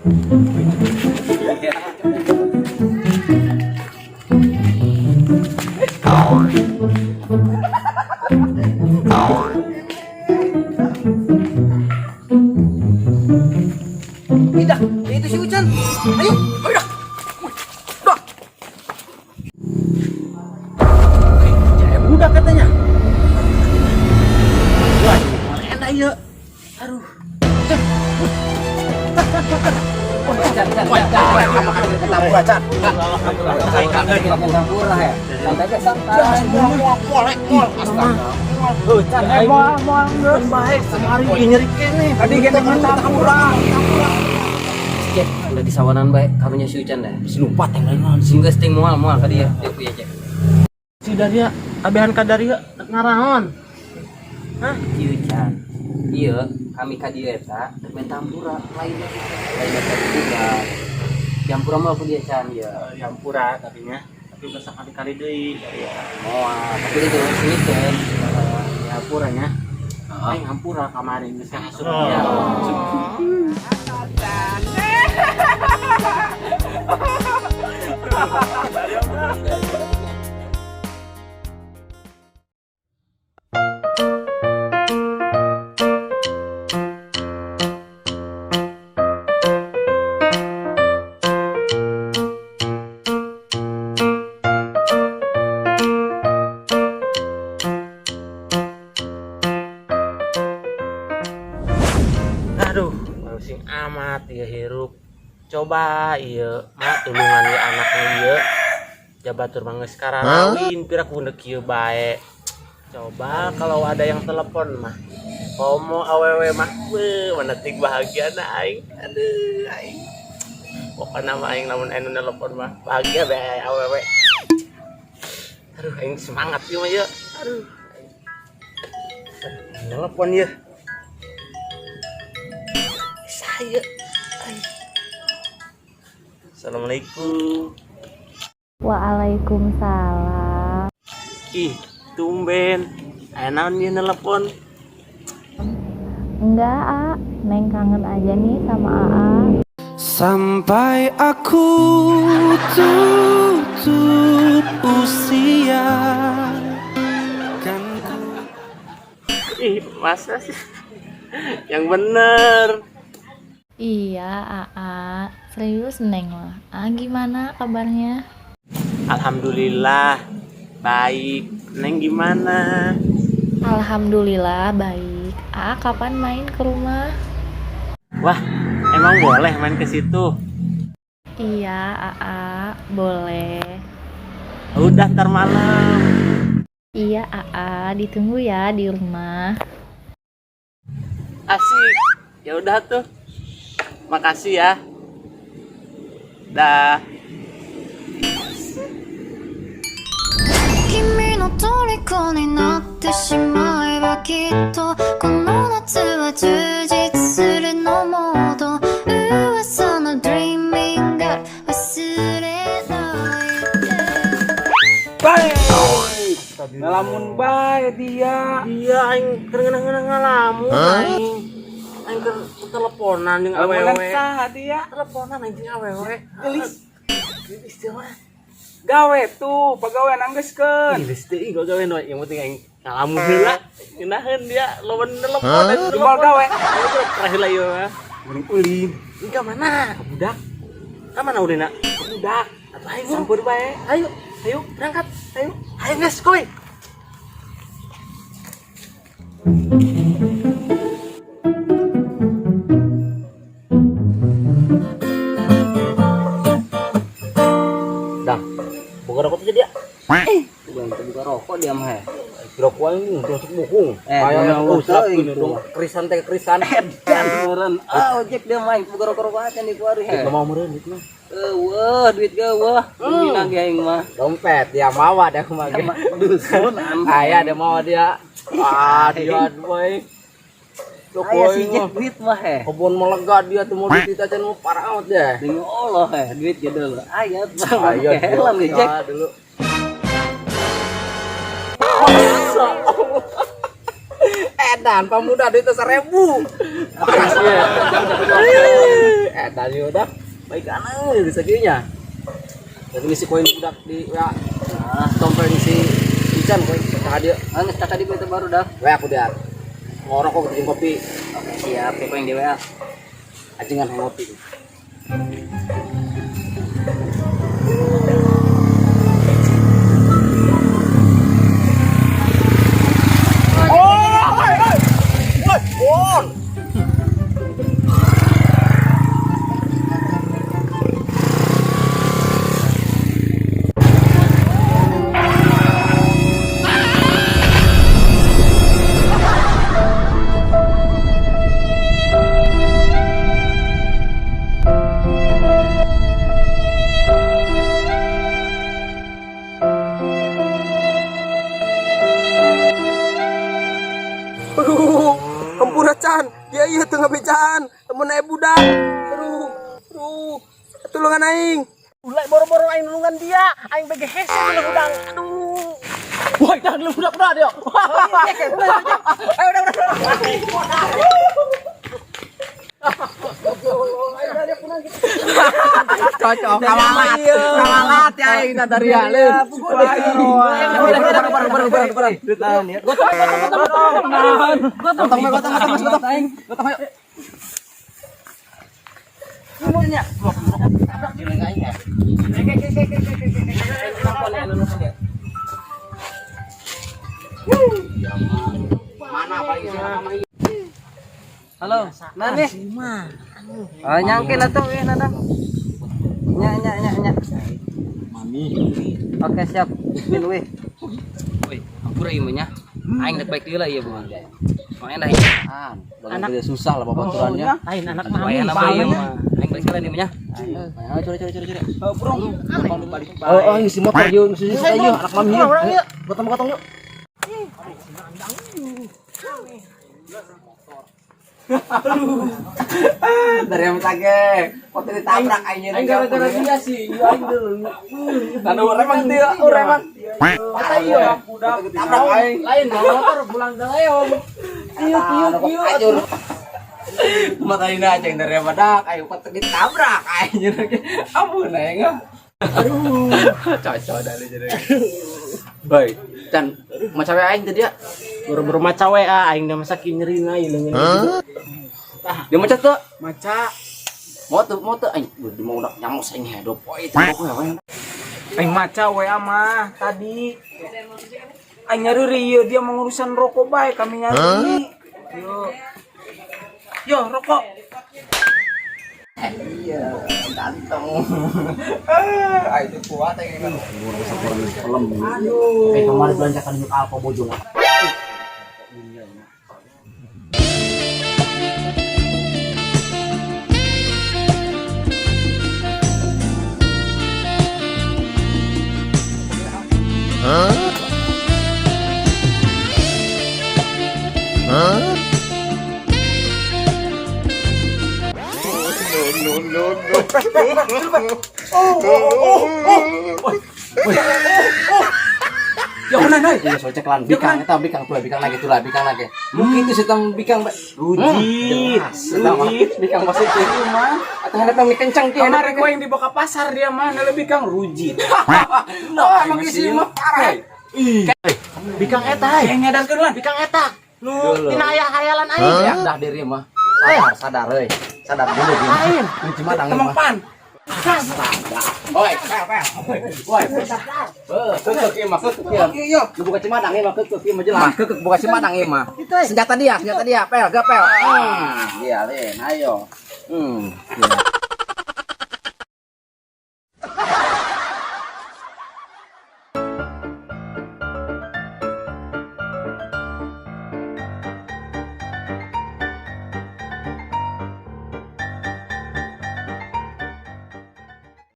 Tidak, itu si Ucan. Ayo, ayo dah. Dah. Jaya budak katanya. Wah, malah enak ya. Aduh. Ucan. Udah di sawanan baik karunya si Ucan dah. Lupa teh lain Sehingga sting mual ka dia punya cek. si Daria abehan ka Daria ngaraon. Hah? Si Ucan. Iya, kami ka dia eta main tampura lain tadi juga. Jampura mah aku dia Can ya. Jampura tadinya, tapi udah sekali-kali deui. Moal, tapi itu sini kan. Jampuranya. Aing ngampura kemarin geus kasuk Oh. ya. Aduh, pusing amat ya hirup. Coba iya, mak tulungan ya anaknya iya. Jabatur mangga sekarang rawin pira kunek ieu bae. Coba kalau ada yang telepon mah. Komo awewe mah menetik bahagia na aing. Aduh aing. Pokoknya mah aing lamun anu telepon mah bahagia bae awewe. Aduh aing semangat ieu mah ya. Aduh. Telepon ya. Saya. Assalamualaikum. Waalaikumsalam. Ih, tumben. Naon dia nelpon? Enggak, A. Neng kangen aja nih sama AA. Sampai aku tutup usia kan ku... Ih, masa sih? Yang bener. Iya, AA. Serius Neng lah. Gimana kabarnya? Alhamdulillah baik. Neng gimana? Alhamdulillah baik. Kapan main ke rumah? Wah, emang boleh main ke situ? Iya, AA. Boleh. Udah ntar malam. Iya, AA. Ditunggu ya di rumah. Asik. Ya udah tuh. Makasih ya. Dah. 君の虜になってしまえばきっとこの夏は充実するのモード噂の Dreaming Girl 忘れないで Ngalamun bae dia. Iya aing keur ngalamun aing. Aing keur teleponan jeung awewe. Saha dia? Teleponan anjing awewe. Gelis. Gelis teh mah. Gawe tuh, pagawean anggeuskeun. Gelis teh ing gawe we, yang penting aing ngalamun heula. Ngeunaheun dia lawan telepon dan jual gawe. Terakhir lah ieu mah. Mending ulin. Ini ka mana? Ka budak. Ka mana ulina? Ka budak. Atuh aing sampeur bae. Ayo, ayo berangkat. Ayo. Ayo guys, koy. Dah, buka rokok aja dia. Buka rokok dia mah. Rokok ini udah bukung. Kayak usap ini dong. Krisan teh krisan. Dan meureun. Ojek dia main buka rokok aja di kuari he. Enggak mau meureun itu mah. Wah, duit wah. Dina ge aing mah. Dompet ya mawa dah mah. Dusun Aya ada mawa dia. Dia boy. Aya si Jack duit mah he. Kebun melega dia tuh mau dititacan mau parah amat deh. Demi Allah he, duit ge dulu. Aya Ayo helm ge Jack. dulu. edan pemuda duit 1.000. Edan udah baik aneh di seginya. Jadi ngisi koin budak di WA. Nah, tompel ngisi Ican koin kakak dia. Nges kakak dia itu baru dah. WA aku dia. Ngorok kok bikin kopi. Oke, siap, koin di WA. Ajengan ngopi. Hampura Can, dia iya tengah becan, temen aing budak. Aduh, tulungan aing. Ulai boro-boro aing nulungan dia, aing bege hese dengan udang. Aduh. Woi, dah lu budak-budak dia. Ayo udah. Cocok, kawalat ya aing dari ale. Halo, nani? Oh, nyangkin atuh ya nada. Nya. Mami. Oke, siap. Bin we. Woi, ampura ieu nya. Aing rek baik heula ieu, Bu. Soalnya dah anak dia susah lah babaturannya. Lain anak mami. Aing balik heula ieu nya. Ayo curi. Burung. Oh, ngisi motor yuk, ngisi yuk, anak mami. Gotong yuk. Dari yang tage, foto ditabrak aja. Gara-gara dia sih, aing dulu. Tanu remang dia, remang. Kata iya, budak tabrak aing. Lain motor pulang daleong. Tiup. Mataina aja yang dari badak, ayo foto ditabrak aing. Ampun aing. Aduh, cocok dari jadi. Baik, dan macawe aing tadi ya. Buru-buru maca WA aing udah masak nyeri na ieu Dia maca tuh. maca Mau tuh aing mau udah nyamuk saing hedop. Poe itu pokoknya. Aing maca WA mah tadi. Aing nyari Rio dia mengurusan rokok baik kami nyari. Yo rokok. Iya, ganteng. Itu kuat aing kan. Kurang film. Aduh. Kayak kemarin belanjakan yuk apa bojong. Yo mana noi? Iya, so ceklan bikang eta bikang lagi. Mungkin itu sedang bikang Rujit. bikang masih itu mah. Atau hendak mie kencang ti Kemarin gua yang dibawa ke pasar dia mah lebih kang rujit. Emang isi mah parah. bikang eta Yang nyadarkeun lah. bikang eta nu tina aya hayalan aing Ya dah diri mah. Sadar euy. Sadar dulu gini. lain Kunci madang mah. Temengpan. Oi, Woi, kekek ieu mah kekek ieu. Iya, lu buka cimadang ieu mah kekek ieu mah jelas. Kekek buka cimadang ieu mah. Senjata dia, pel, gapel. Iya, ayo.